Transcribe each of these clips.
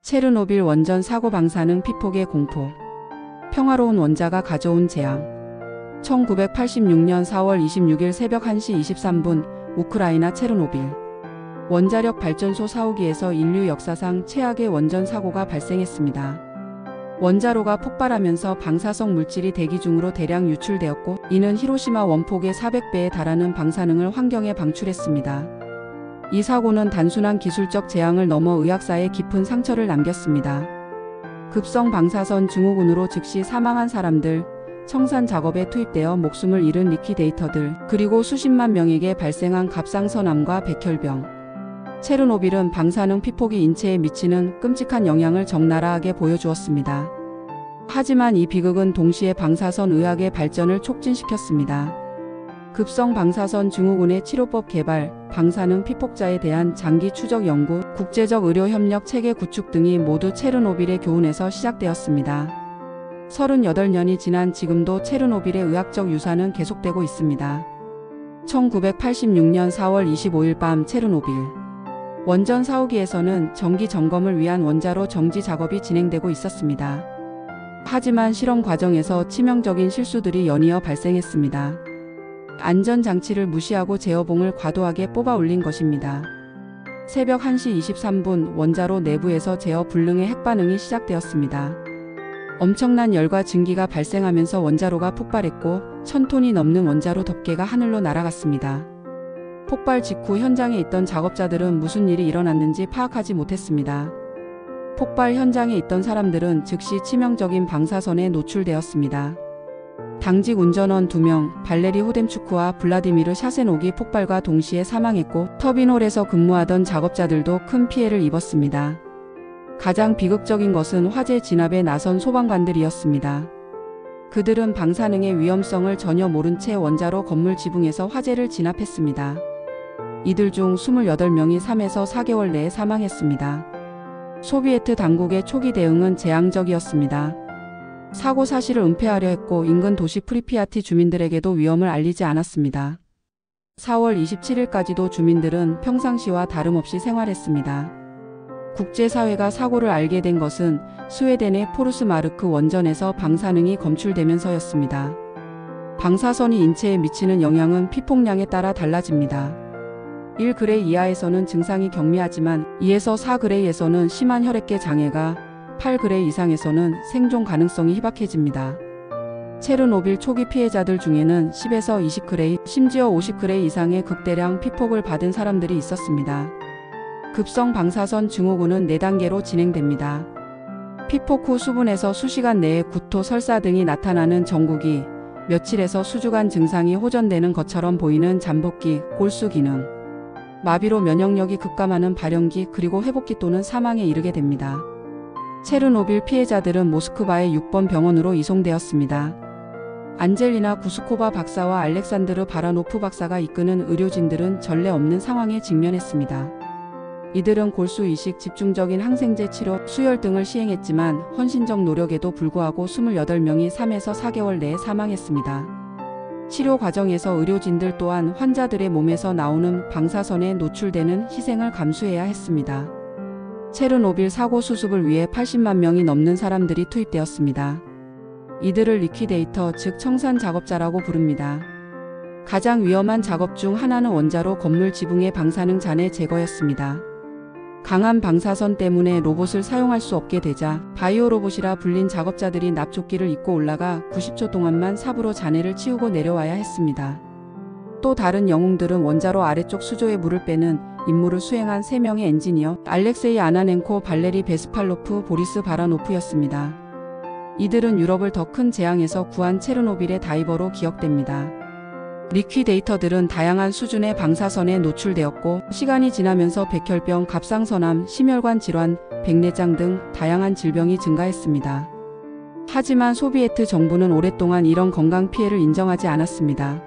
체르노빌 원전 사고 방사능 피폭의 공포. 평화로운 원자가 가져온 재앙. 1986년 4월 26일 새벽 1시 23분 우크라이나 체르노빌 원자력 발전소 사호기에서 인류 역사상 최악의 원전 사고가 발생했습니다. 원자로가 폭발하면서 방사성 물질이 대기 중으로 대량 유출되었고, 이는 히로시마 원폭의 400배에 달하는 방사능을 환경에 방출했습니다. 이 사고는 단순한 기술적 재앙을 넘어 의학사에 깊은 상처를 남겼습니다. 급성 방사선 증후군으로 즉시 사망한 사람들, 청산 작업에 투입되어 목숨을 잃은 리퀴데이터들, 그리고 수십만 명에게 발생한 갑상선암과 백혈병. 체르노빌은 방사능 피폭이 인체에 미치는 끔찍한 영향을 적나라하게 보여주었습니다. 하지만 이 비극은 동시에 방사선 의학의 발전을 촉진시켰습니다. 급성 방사선 증후군의 치료법 개발, 방사능 피폭자에 대한 장기 추적 연구, 국제적 의료 협력 체계 구축 등이 모두 체르노빌의 교훈에서 시작되었습니다. 38년이 지난 지금도 체르노빌의 의학적 유산은 계속되고 있습니다. 1986년 4월 25일 밤 체르노빌 원전 사호기에서는 정기 점검을 위한 원자로 정지 작업이 진행되고 있었습니다. 하지만 실험 과정에서 치명적인 실수들이 연이어 발생했습니다. 안전장치를 무시하고 제어봉을 과도하게 뽑아 올린 것입니다. 새벽 1시 23분 원자로 내부에서 제어 불능의 핵반응이 시작되었습니다. 엄청난 열과 증기가 발생하면서 원자로가 폭발했고 1000톤이 넘는 원자로 덮개가 하늘로 날아갔습니다. 폭발 직후 현장에 있던 작업자들은 무슨 일이 일어났는지 파악하지 못했습니다. 폭발 현장에 있던 사람들은 즉시 치명적인 방사선에 노출되었습니다. 당직 운전원 2명, 발레리 호뎀추크와 블라디미르 샤세녹이 폭발과 동시에 사망했고, 터빈홀에서 근무하던 작업자들도 큰 피해를 입었습니다. 가장 비극적인 것은 화재 진압에 나선 소방관들이었습니다. 그들은 방사능의 위험성을 전혀 모른 채 원자로 건물 지붕에서 화재를 진압했습니다. 이들 중 28명이 3에서 4개월 내에 사망했습니다. 소비에트 당국의 초기 대응은 재앙적이었습니다. 사고 사실을 은폐하려 했고, 인근 도시 프리피아티 주민들에게도 위험을 알리지 않았습니다. 4월 27일까지도 주민들은 평상시와 다름없이 생활했습니다. 국제사회가 사고를 알게 된 것은 스웨덴의 포르스마르크 원전에서 방사능이 검출되면서였습니다. 방사선이 인체에 미치는 영향은 피폭량에 따라 달라집니다. 1그레이 이하에서는 증상이 경미하지만 2에서 4그레이에서는 심한 혈액계 장애가, 8그레이 이상에서는 생존 가능성이 희박해집니다. 체르노빌 초기 피해자들 중에는 10에서 20그레이, 심지어 50그레이 이상의 극대량 피폭을 받은 사람들이 있었습니다. 급성 방사선 증후군은 4단계로 진행됩니다. 피폭 후 수분에서 수시간 내에 구토, 설사 등이 나타나는 정국이, 며칠에서 수주간 증상이 호전되는 것처럼 보이는 잠복기, 골수 기능, 마비로 면역력이 급감하는 발현기, 그리고 회복기 또는 사망에 이르게 됩니다. 체르노빌 피해자들은 모스크바의 6번 병원으로 이송되었습니다. 안젤리나 구스코바 박사와 알렉산드르 바라노프 박사가 이끄는 의료진들은 전례 없는 상황에 직면했습니다. 이들은 골수 이식, 집중적인 항생제 치료, 수혈 등을 시행했지만 헌신적 노력에도 불구하고 28명이 3에서 4개월 내에 사망했습니다. 치료 과정에서 의료진들 또한 환자들의 몸에서 나오는 방사선에 노출되는 희생을 감수해야 했습니다. 체르노빌 사고 수습을 위해 80만 명이 넘는 사람들이 투입되었습니다. 이들을 리퀴데이터, 즉 청산 작업자라고 부릅니다. 가장 위험한 작업 중 하나는 원자로 건물 지붕의 방사능 잔해 제거였습니다. 강한 방사선 때문에 로봇을 사용할 수 없게 되자 바이오 로봇이라 불린 작업자들이 납조끼를 입고 올라가 90초 동안만 삽으로 잔해를 치우고 내려와야 했습니다. 또 다른 영웅들은 원자로 아래쪽 수조에 물을 빼는 임무를 수행한 3명의 엔지니어, 알렉세이 아나넨코, 발레리 베스팔로프, 보리스 바라노프였습니다. 이들은 유럽을 더 큰 재앙에서 구한 체르노빌의 다이버로 기억됩니다. 리퀴데이터들은 다양한 수준의 방사선에 노출되었고, 시간이 지나면서 백혈병, 갑상선암, 심혈관 질환, 백내장 등 다양한 질병이 증가했습니다. 하지만 소비에트 정부는 오랫동안 이런 건강 피해를 인정하지 않았습니다.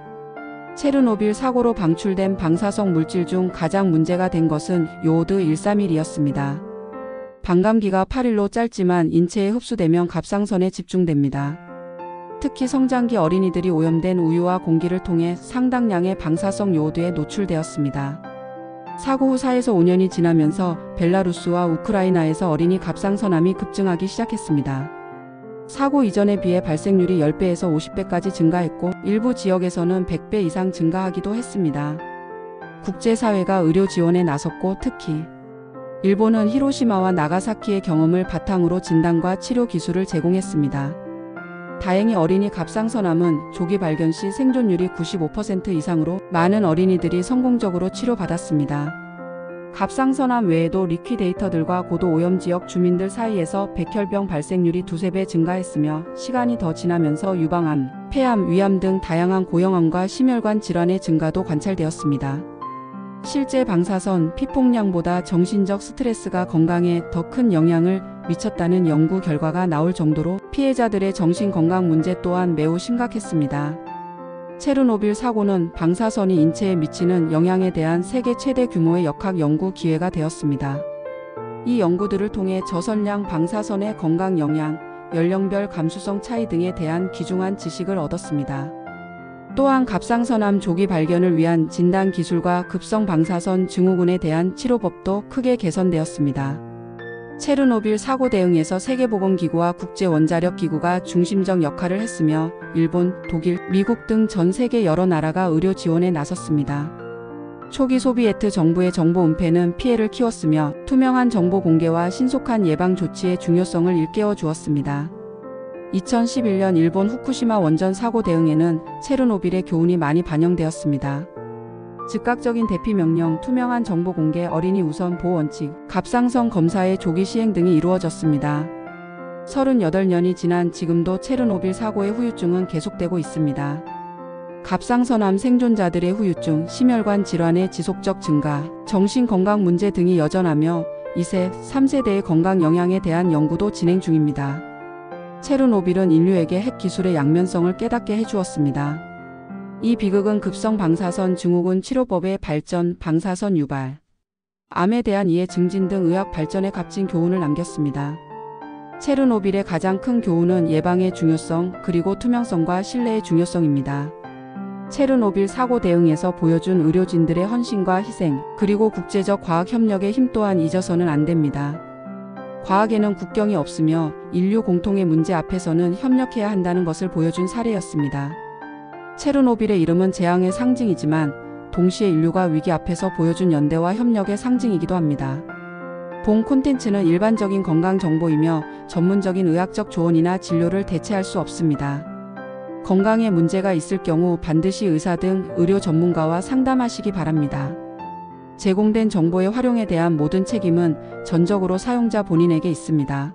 체르노빌 사고로 방출된 방사성 물질 중 가장 문제가 된 것은 요오드 131이었습니다. 반감기가 8일로 짧지만 인체에 흡수되면 갑상선에 집중됩니다. 특히 성장기 어린이들이 오염된 우유와 공기를 통해 상당량의 방사성 요오드에 노출되었습니다. 사고 후 4에서 5년이 지나면서 벨라루스와 우크라이나에서 어린이 갑상선암이 급증하기 시작했습니다. 사고 이전에 비해 발생률이 10배에서 50배까지 증가했고 일부 지역에서는 100배 이상 증가하기도 했습니다. 국제사회가 의료 지원에 나섰고 특히 일본은 히로시마와 나가사키의 경험을 바탕으로 진단과 치료 기술을 제공했습니다. 다행히 어린이 갑상선암은 조기 발견 시 생존율이 95% 이상으로 많은 어린이들이 성공적으로 치료받았습니다. 갑상선암 외에도 리퀴데이터들과 고도 오염 지역 주민들 사이에서 백혈병 발생률이 2~3배 증가했으며 시간이 더 지나면서 유방암, 폐암, 위암 등 다양한 고형암과 심혈관 질환의 증가도 관찰되었습니다. 실제 방사선, 피폭량보다 정신적 스트레스가 건강에 더 큰 영향을 미쳤다는 연구 결과가 나올 정도로 피해자들의 정신건강 문제 또한 매우 심각했습니다. 체르노빌 사고는 방사선이 인체에 미치는 영향에 대한 세계 최대 규모의 역학 연구 기회가 되었습니다. 이 연구들을 통해 저선량 방사선의 건강 영향, 연령별 감수성 차이 등에 대한 귀중한 지식을 얻었습니다. 또한 갑상선암 조기 발견을 위한 진단 기술과 급성 방사선 증후군에 대한 치료법도 크게 개선되었습니다. 체르노빌 사고 대응에서 세계보건기구와 국제원자력기구가 중심적 역할을 했으며 일본, 독일, 미국 등 전 세계 여러 나라가 의료 지원에 나섰습니다. 초기 소비에트 정부의 정보 은폐는 피해를 키웠으며 투명한 정보 공개와 신속한 예방 조치의 중요성을 일깨워 주었습니다. 2011년 일본 후쿠시마 원전 사고 대응에는 체르노빌의 교훈이 많이 반영되었습니다. 즉각적인 대피 명령, 투명한 정보 공개, 어린이 우선 보호 원칙, 갑상선 검사의 조기 시행 등이 이루어졌습니다. 38년이 지난 지금도 체르노빌 사고의 후유증은 계속되고 있습니다. 갑상선암 생존자들의 후유증, 심혈관 질환의 지속적 증가, 정신건강 문제 등이 여전하며 2세, 3세대의 건강 영향에 대한 연구도 진행 중입니다. 체르노빌은 인류에게 핵 기술의 양면성을 깨닫게 해주었습니다. 이 비극은 급성 방사선 증후군 치료법의 발전, 방사선 유발, 암에 대한 이해 증진 등 의학 발전에 값진 교훈을 남겼습니다. 체르노빌의 가장 큰 교훈은 예방의 중요성, 그리고 투명성과 신뢰의 중요성입니다. 체르노빌 사고 대응에서 보여준 의료진들의 헌신과 희생, 그리고 국제적 과학 협력의 힘 또한 잊어서는 안 됩니다. 과학에는 국경이 없으며 인류 공통의 문제 앞에서는 협력해야 한다는 것을 보여준 사례였습니다. 체르노빌의 이름은 재앙의 상징이지만 동시에 인류가 위기 앞에서 보여준 연대와 협력의 상징이기도 합니다. 본 콘텐츠는 일반적인 건강 정보이며 전문적인 의학적 조언이나 진료를 대체할 수 없습니다. 건강에 문제가 있을 경우 반드시 의사 등 의료 전문가와 상담하시기 바랍니다. 제공된 정보의 활용에 대한 모든 책임은 전적으로 사용자 본인에게 있습니다.